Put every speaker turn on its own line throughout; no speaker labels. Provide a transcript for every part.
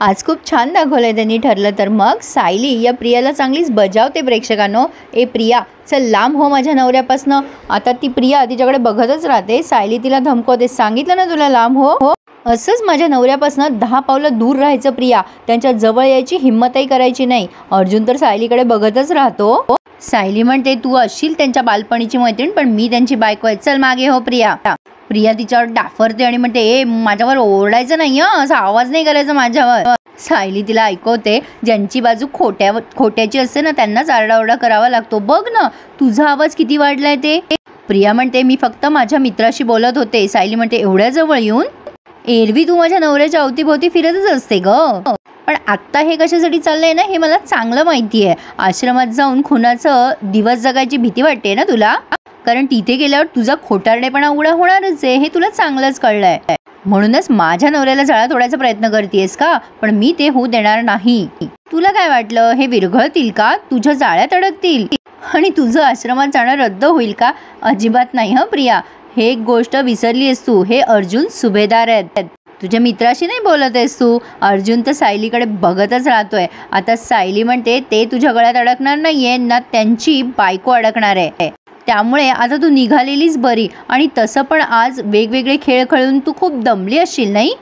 आज खूप छान दाखवलंय त्यांनी ठरलं तर मग सायली या प्रियाला चांगलीच बजावते प्रेक्षकांनो। ए प्रिया चल लांब हो माझ्या नवऱ्यापासनं। आता ती प्रिया तिच्याकडे बघतच राहते, सायली तिला धमकवते, सांगितलं ना तुला लांब हो हो। असंच माझ्या नवऱ्यापासनं 10 पावलं दूर राहायचं प्रिया, त्यांच्या जवळ यायची हिम्मतही करायची नाही। अर्जुन तर सायलीकडे बघतच राहतो। सायली म्हणते तू असशील त्यांच्या बालपणीची मैत्रीण, पण मी त्यांची बायको आहे, चल मागे हो प्रिया। प्रिया तिच्यावर डाफरते आणि म्हणते ए माझ्यावर ओरडायचं नाही असा आवाज नाही करायचा माझ्यावर। सायली तिला ऐकवते, ज्यांची बाजू खोट्याची असते ना त्यांनाच आरडाओरडा करावा लागतो, बघ ना तुझा आवाज किती वाढलाय ते। प्रिया म्हणते मी फक्त माझ्या मित्राशी बोलत होते। सायली म्हणते एवढ्या जवळ येऊन? एरवी तू माझ्या नवऱ्याच्या अवतीभोवती फिरतच असते ग, पण आत्ता हे कशासाठी चाललंय ना हे मला चांगलं माहिती आहे। आश्रमात जाऊन खुनाचं दिवस जगायची भीती वाटते ना तुला, कारण तिथे गेल्यावर तुझा खोटारडेपणा उघडा होणारच आहे, हे तुला चांगलंच कळलंय। म्हणूनच माझ्या नवऱ्याला जाळा तोडायचा प्रयत्न करतेस का, पण मी ते होऊ देणार नाही। तुला काय वाटलं हे विरघळतील का, तुझ्या जाळ्यात अडकतील आणि तुझं आश्रमात जाणं रद्द होईल का? अजिबात नाही हं प्रिया, हे एक गोष्ट विसरलीस तू, हे अर्जुन सुभेदार आहेत, तुझ्या मित्राशी नाही बोलत आहेस तू। अर्जुन तर सायलीकडे बघतच राहतोय। आता सायली म्हणते ते तुझ्या गळ्यात अडकणार नाहीये ना, त्यांची बायको अडकणार आहे, त्यामुळे आता तू निघालेलीच बरी। आणि तसं पण आज वेगवेगळे खेळ खेळून तू खूप दमली असशील नाही?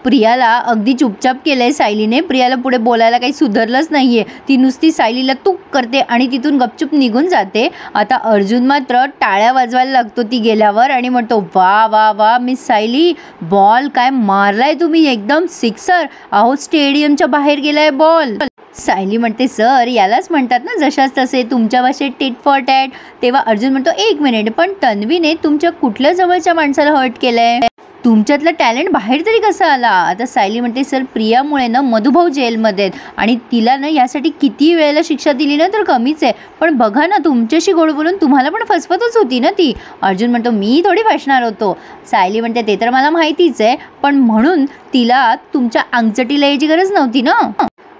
प्रियाला अगदी चुपचाप केलंय सायलीने, प्रियाला पुढे बोलायला काही सुधारलंच नाहीये, ती नुसती सायलीला तूक करते आणि तिथून गपचूप निघून जाते। आता अर्जुन मात्र टाळ्या वाजवायला लागतो ती गेल्यावर आणि म्हणतो वा वा वा मिस सायली, बॉल काय मारलाय तुम्ही, एकदम सिक्सर, अहो स्टेडियमच्या बाहेर गेलाय बॉल। सायली म्हणते सर यालाच म्हणतात ना जशाच तसे, तुमच्या भाषेत टिट फॉर टॅट। तेव्हा अर्जुन म्हणतो एक मिनिट, पण तन्वीने तुमच्या कुठल्या जवळच्या माणसाला हर्ट केलंय, तुमच्यातलं टॅलेंट बाहेर तरी कसं आला? आता सायली म्हणते सर प्रियामुळे ना मधुभाऊ जेलमध्ये आहेत आणि तिला ना यासाठी किती वेळेला शिक्षा दिली ना तर कमीच आहे, पण बघा ना तुमच्याशी गोड बोलून तुम्हाला पण फसवतच होती ना ती। अर्जुन म्हणतो मी थोडी फसणार होतो। सायली म्हणते ते तर मला माहितीच आहे, पण म्हणून तिला तुमच्या अंगचटीला यायची गरज नव्हती ना,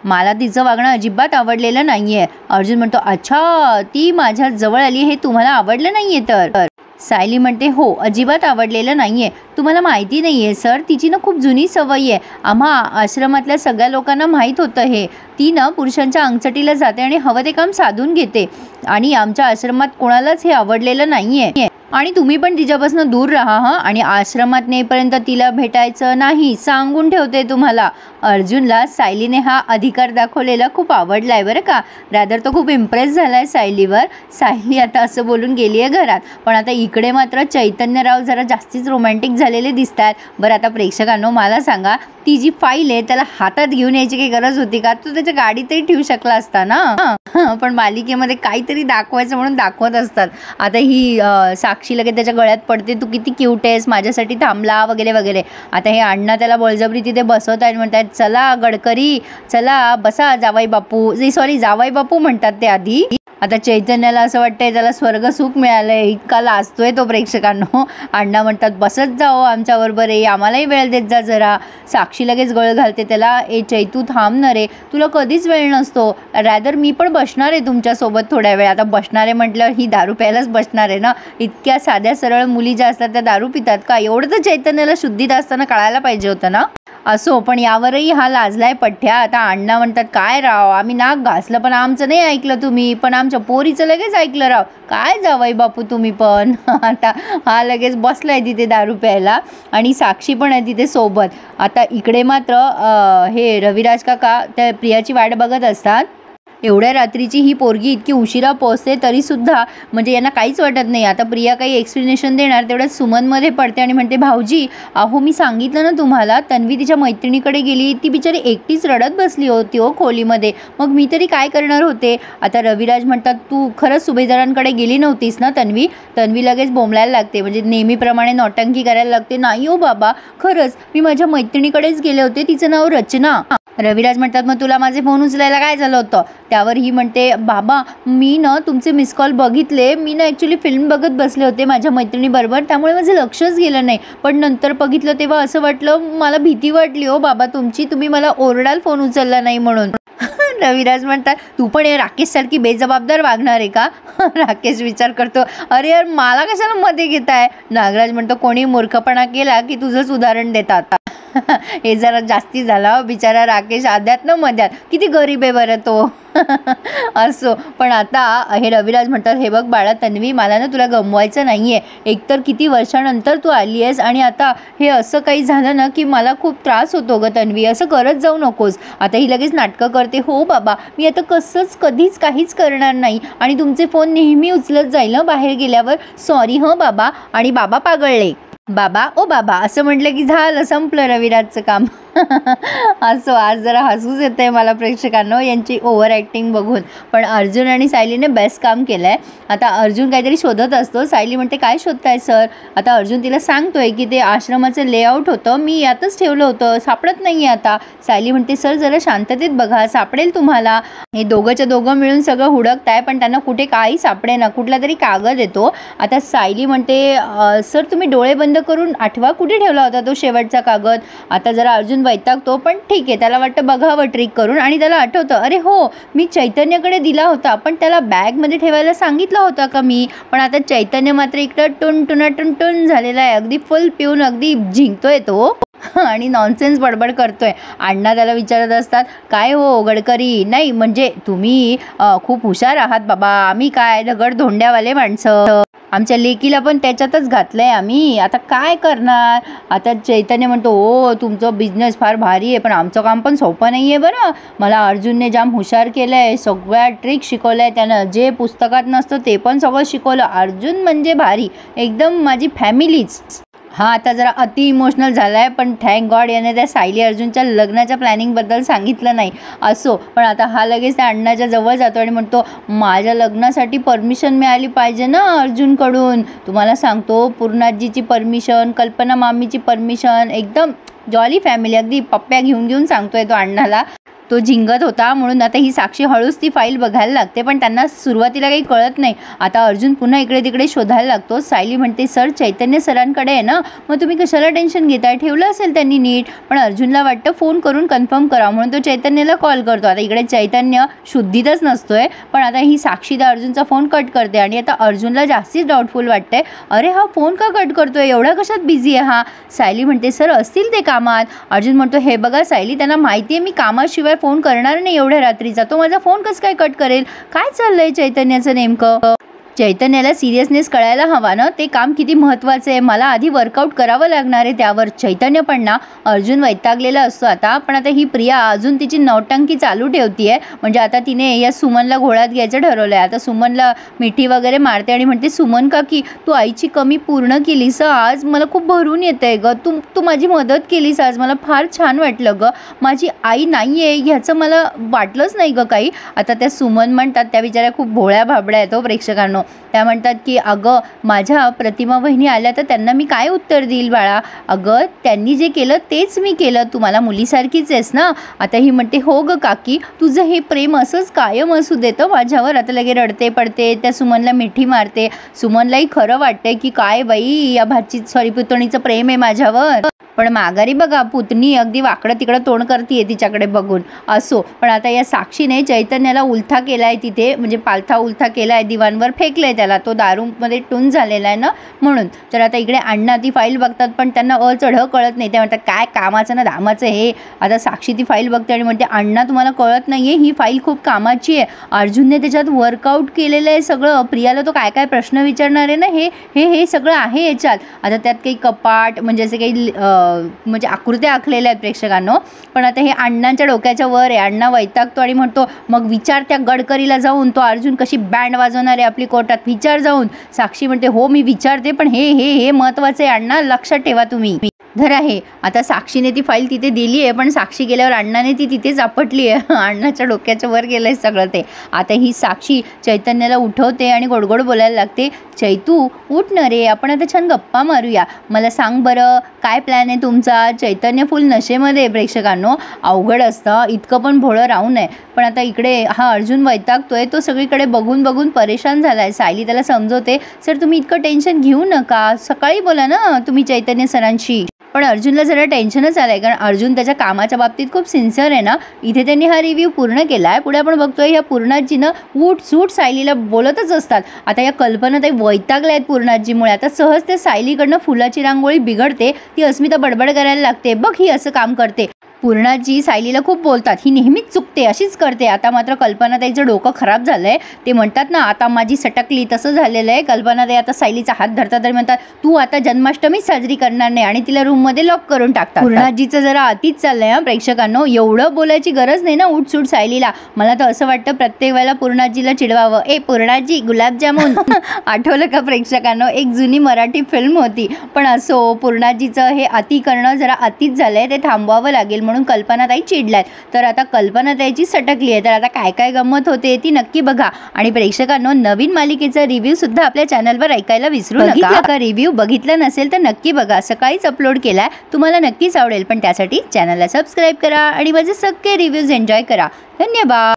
मला तिचं वागणं अजिबात आवडलेलं नाहीये। अर्जुन म्हणतो अच्छा ती माझ्या जवळ आली हे तुम्हाला आवडलं नाहीये तर? सायली म्हणते हो अजिबात आवडलेलं नाहीये, तुम्हाला माहिती नाहीये सर, तिची ना खूप जुनी सवय आहे, आम्हा आश्रमातल्या सगळ्या लोकांना माहीत होतं हे। ती ना पुरुषांच्या अंगचटीला जाते आणि हवं ते काम साधून घेते आणि आमच्या आश्रमात कोणालाच हे आवडलेलं नाहीये आणि तुम्ही पण तिच्यापासून दूर राहा हं, आणि आश्रमात नेपर्यंत तिला भेटायचं नाही सांगून ठेवते तुम्हाला। अर्जुनला सायलीने हा अधिकार दाखवलेला खूप आवडलाय बरं का, रादर तो खूप इम्प्रेस झालाय सायलीवर। सायली आता असं बोलून गेली आहे घरात, पण आता इकडे मात्र चैतन्यराव जरा जास्तीच रोमॅन्टिक झालेले दिसतात। बरं आता प्रेक्षकांनो मला सांगा, ती जी फाईल आहे त्याला हातात घेऊन यायची काही गरज होती का? तो त्याच्या गाडीतही ठेवू शकला असता ना, पण मालिकेमध्ये काहीतरी दाखवायचं म्हणून दाखवत असतात। आता ही साक्षी लगेच त्याच्या गळ्यात पडते, तू किती क्यूट आहेस, माझ्यासाठी थांबला वगैरे वगैरे। आता हे अण्णा त्याला बळजबरी तिथे बसवत आहेत, म्हणतात चला गडकरी चला बसा जावाई बापू, सॉरी जावाई बापू म्हणतात ते आधी। आता चैतन्याला असं वाटतंय त्याला स्वर्ग सुख मिळालंय, इतका लाजतोय तो प्रेक्षकांनो। अण्णा म्हणतात बसत जाओ आमच्याबरोबर, आम्हालाही वेळ देत जा जरा। साक्षी लगेच गळ घालते त्याला, ए चैतू थांब ना रे, तुला कधीच वेळ नसतो, रॅदर मी पण बसणार आहे तुमच्यासोबत थोड्या वेळ। आता बसणार आहे म्हटल्यावर ही दारू प्यायलाच बसणार आहे ना, इतक्या साध्या सरळ मुली ज्या असतात त्या दारू पितात का? एवढं तर चैतन्याला शुद्धीत असताना कळायला पाहिजे होतं ना। असो, पण यावरही हा लाजलाय पठ्ठ्या। आता अण्णा म्हणतात काय राव आम्ही नाक घासलं पण आमचं नाही ऐकलं तुम्ही, पण आमच्या पोरीचं लगेच ऐकलं राव, काय जावई बापू तुम्ही पण। आता हा लगेच बसलाय तिथे दारू प्यायला आणि साक्षी पण आहे तिथे सोबत। आता इकडे मात्र हे रविराज काका त्या प्रियाची वाट बघत असतात। एवढ्या रात्रीची ही पोरगी इतकी उशिरा पोहोचते तरीसुद्धा म्हणजे यांना काहीच वाटत नाही। आता प्रिया काही एक्सप्लेनेशन देणार तेवढ्यात सुमनमध्ये पडते आणि म्हणते भाऊजी अहो मी सांगितलं ना तुम्हाला, तन्वी तिच्या मैत्रिणीकडे गेली, ती बिचारी एकटीच रडत बसली होती हो खोलीमध्ये, मग मी तरी काय करणार होते। आता रविराज म्हणतात तू खरंच सुभेदारांकडे गेली नव्हतीस ना तन्वी? तन्वी लगेच बोंबलायला लागते, म्हणजे नेहमीप्रमाणे नौटंकी करायला लागते, नाही हो बाबा खरंच मी माझ्या मैत्रिणीकडेच गेले होते, तिचं नाव रचना। रविराज म्हणतात मग तुला माझे फोन उचलायला काय झालं होतं? त्यावर ही म्हणते बाबा मी ना तुमचे मिस कॉल बघितले, मी ना ॲक्च्युली फिल्म बघत बसले होते माझ्या मैत्रिणीबरोबर, त्यामुळे माझं लक्षच गेलं नाही, पण नंतर बघितलं तेव्हा असं वाटलं, मला भीती वाटली हो बाबा तुमची, तुम्ही मला ओरडाल फोन उचलला नाही म्हणून। रविराज म्हणतात, तू पण हे राकेशसारखी बेजबाबदार वागणार आहे का? राकेश विचार करतो, अरे यार मला कशाला मध्ये घेताय? नागराज म्हणतो, कोणी मूर्खपणा केला की तुझंच उदाहरण देतात. हे जरा जास्ती झालं. बिचारा राकेश आध्यात मध्यात किती गरीब आहे बरं तो. असो, पण आता हे रविराज म्हणतात, हे बघ बाळा तन्वी, मला ना तुला गमवायचं नाही आहे. एकतर किती वर्षानंतर तू आली आहेस आणि आता हे असं काही झालं ना की मला खूप त्रास होतो गं तन्वी, असं करत जाऊ नकोस. आता ही लगेच नाटकं करते, हो बाबा मी आता कधीच काहीच करणार नाही आणि तुमचे फोन नेहमी उचलत जाईल बाहेर गेल्यावर, सॉरी हं बाबा. आणि बाबा पागळले. बाबा ओ बाबा असं म्हटलं की झालं, संपलं रविराजचं काम. असो, आज जरा हसूच येतं आहे मला प्रेक्षकांनो यांची ओव्हर ॲक्टिंग बघून. पण अर्जुन आणि सायलीने बेस्ट काम केलं आहे. आता अर्जुन काहीतरी शोधत असतो. सायली म्हणते, काय शोधताय सर? आता अर्जुन तिला सांगतोय की ते आश्रमाचं लेआउट होतं, मी यातच ठेवलं होतं, सापडत नाही आहे आता. सायली म्हणते, सर जरा शांततेत बघा, सापडेल तुम्हाला. हे दोघंच्या दोघं मिळून सगळं हुडकताय पण त्यांना कुठे काही सापडे ना. कुठला तरी कागद येतो. आता सायली म्हणते, सर तुम्ही डोळे बंद करून आठवा कुठे ठेवला होता तो शेवटचा कागद. आता जरा अर्जुन वैतागतो, पण ठीक आहे, त्याला वाटतं बघावं ट्रिक करून आणि त्याला आठवतं, अरे हो मी चैतन्यकडे दिला होता, पण त्याला बॅगमध्ये ठेवायला सांगितलं होतं का मी. पण आता चैतन्य मात्र इकडं टुन झालेला आहे, अगदी फुल पिऊन अगदी झिंकतोय तो आणि नॉनसेन्स बडबड करतोय. अण्णा त्याला विचारत असतात, काय हो गडकरी, नाही म्हणजे तुम्ही खूप हुशार आहात बाबा, आम्ही काय दगड धोंड्यावाले माणसं, आमच्या लेकीला पण त्याच्यातच घातलंय आम्ही, आता काय करणार. आता चैतन्य म्हणतो, हो तुमचं बिझनेस फार भारी आहे पण आमचं काम पण सोपं नाही आहे बरं. मला अर्जुनने जाम हुशार केलं आहे, सगळ्या ट्रिक शिकवल्या आहे त्यानं, जे पुस्तकात नसतं ते पण सगळं शिकवलं. अर्जुन म्हणजे भारी, एकदम माझी फॅमिलीच. हा आता जरा अति इमोशनल झाला आहे, पण थँक गॉड याने त्या सायली अर्जुनच्या लग्नाच्या प्लॅनिंगबद्दल सांगितलं नाही. असो, पण आता हा लगेच त्या अण्णाच्या जवळ जातो आणि म्हणतो, माझ्या लग्नासाठी परमिशन मिळाली पाहिजे ना अर्जुनकडून. तुम्हाला सांगतो, पूर्णाजीची परमिशन, कल्पना मामीची परमिशन, एकदम जॉली फॅमिली, अगदी पप्प्या घेऊन सांगतोय तो अण्णाला. तो झिंगत होता म्हणून आता ही साक्षी हळूच ती फाईल बघायला लागते, पण त्यांना सुरुवातीला काही कळत नाही. आता अर्जुन पुन्हा इकडे तिकडे शोधायला लागतो. सायली म्हणते, सर चैतन्य सरांकडे आहे ना, मग तुम्ही कशाला टेन्शन घेताय, ठेवलं असेल त्यांनी नीट. पण अर्जुनला वाटतं फोन करून कन्फर्म करा म्हणून तो चैतन्यला कॉल करतो. आता इकडे चैतन्य शुद्धीतच नसतोय, पण आता ही साक्षी त्या अर्जुनचा फोन कट करते आणि आता अर्जुनला जास्तीच डाऊटफुल वाटते, अरे हा फोन का कट करतोय, एवढा कशात बिझी आहे हा. सायली म्हणते, सर असतील ते कामात. अर्जुन म्हणतो, हे बघा सायली, त्यांना माहिती आहे मी कामाशिवाय फोन करणार नाही एवढ्या रात्रीचा, तो माझा फोन कसं काय कट करेल. काय चाललंय चैतन्याचं नेमकं. चैतन्याला सिरियसनेस कळायला हवा ना, ते काम किती महत्त्वाचं आहे, मला आधी वर्कआउट करावं लागणार आहे त्यावर. चैतन्य पण ना अर्जुन वैतागलेला असतो आता, पण आता ही प्रिया अजून तिची नौटंकी चालू ठेवती आहे. म्हणजे आता तिने या सुमनला घोळात घ्यायचं ठरवलं आहे. आता सुमनला मिठी वगैरे मारते आणि म्हणते, सुमन काकी तू आईची कमी पूर्ण केलीस आज, मला खूप भरून येतं आहे गं, तू माझी मदत केलीस आज, मला फार छान वाटलं गं. माझी आई नाही आहे ह्याचं मला वाटलंच नाही गं काही. आता त्या सुमन म्हणतात, त्या बिचाऱ्या खूप भोळ्या भाबड्या आहेत हो प्रेक्षकांनो. त्या म्हणतात की अगं माझ्या प्रतिमा वहिनी आल्या तर त्यांना मी काय उत्तर देईल बाळा, अगं त्यांनी जे केलं तेच मी केलं, तू मला मुलीसारखीच आहेस ना. आता ही म्हणते, हो गं काकी, तुझं हे प्रेम असंच कायम असू देतं माझ्यावर. आता लगे रडते पडते, त्या सुमनला मिठी मारते. सुमनलाही खरं वाटते की काय बाई या पुतणीचं प्रेम आहे माझ्यावर. पण माघारी बघा पुतणी अगदी वाकडं तिकडं तोंड करते तिच्याकडे बघून. असो, पण आता या साक्षीने चैतन्याला उलथा केला आहे तिथे, म्हणजे पालथा उलथा केला आहे, दिवाणवर फेकलं आहे त्याला, तो दारूमध्ये टून झालेला आहे ना म्हणून. तर आता इकडे अण्णा ती फाईल बघतात पण त्यांना चढ कळत नाही. ते म्हणतात, काय कामाचं ना धामाचं हे. आता साक्षी ती फाईल बघते आणि म्हणते, अण्णा तुम्हाला कळत नाही आहे, ही फाईल खूप कामाची आहे, अर्जुनने त्याच्यात वर्कआउट केलेलं आहे सगळं, प्रियाला तो काय काय प्रश्न विचारणार आहे ना, हे सगळं आहे याच्यात. आता त्यात काही कपाट म्हणजे असे काही म्हणजे आकृत्या आखलेल्या आहेत प्रेक्षकांनो. पण आता हे अण्णांच्या डोक्याच्या वर आहे. अण्णा वैतागतो आणि म्हणतो, मग विचार त्या गडकरीला जाऊन, तो अर्जुन कशी बँड वाजवणार आहे आपली कोर्टात, विचार जाऊन. साक्षी म्हणते, हो मी विचारते, पण हे महत्त्वाचं आहे अण्णा, लक्षात ठेवा तुम्ही. धरा हे. आता साक्षीने ती फाईल तिथे दिली आहे, पण साक्षी गेल्यावर अण्णाने ती तिथेच आपटली आहे. अण्णाच्या डोक्याच्या वर गेलं आहे सगळं ते. आता ही साक्षी चैतन्याला उठवते आणि गोडगोड बोलायला लागते, चैतू उठ न रे, आपण आता छान गप्पा मारूया, मला सांग बरं काय प्लॅन आहे तुमचा. चैतन्य फुल नशेमध्ये प्रेक्षकांनो, अवघड असतं, इतकं पण भोळं राहू नये. पण आता इकडे हा अर्जुन वैतागतोय, तो सगळीकडे बघून परेशान झाला आहे. सायली त्याला समजवते, सर तुम्ही इतकं टेन्शन घेऊ नका, सकाळी बोला ना तुम्ही चैतन्य सरांशी. पण अर्जुनला जरा टेन्शनच आलंय, कारण अर्जुन त्याच्या कामाच्या बाबतीत खूप सिन्सिअर आहे ना. इथे त्यांनी हा रिव्ह्यू पूर्ण केलाय. पुढे आपण बघतोय ह्या पूर्णाजीनं सूट सायलीला बोलतच असतात. आता या कल्पना ताई वैतागल्या आहेत पूर्णाजीमुळे. आता सहज त्या सायलीकडनं फुलाची रांगोळी बिघडते. ती अस्मिता बडबड करायला लागते, बघ ही असं काम करते. पूर्णाजी सायलीला खूप बोलतात, ही नेहमीच चुकते, अशीच करते. आता मात्र कल्पनाताईचं डोकं खराब झालंय. ते म्हणतात ना, आता माझी सटकली, तसं झालेलं आहे. कल्पनाताई आता सायलीचा हात धरतात तरी म्हणतात, तू आता जन्माष्टमीच साजरी करणार नाही, आणि तिला रूममध्ये लॉक करून टाकतात. पूर्णाजीचं जरा अतिच चाललंय हा प्रेक्षकांनो. एवढं बोलायची गरज नाही ना उठसूट सायलीला. मला तर असं वाटतं प्रत्येक वेळेला पूर्णाजीला चिडवावं, ए पूर्णाजी गुलाबजामुन. आठवलं का प्रेक्षकांनो, एक जुनी मराठी फिल्म होती. पण असो, पूर्णाजीचं हे अति करणं जरा अतिच झालंय, ते थांबवावं लागेल म्हणून कल्पनाताई चिडल्यात. तर आता कल्पनाताईची सटकली आहे. तर आता काय काय गंमत होते ती नक्की बघा. आणि प्रेक्षकांनो, नवीन मालिकेचा रिव्ह्यू सुद्धा आपल्या चॅनलवर ऐकायला विसरू नका. रिव्ह्यू बघितला नसेल तर नक्की बघा, सकाळीच अपलोड केलाय, तुम्हाला नक्कीच आवडेल. पण त्यासाठी चॅनलला सबस्क्राईब करा आणि माझे सगळे रिव्ह्यूज एन्जॉय करा. धन्यवाद.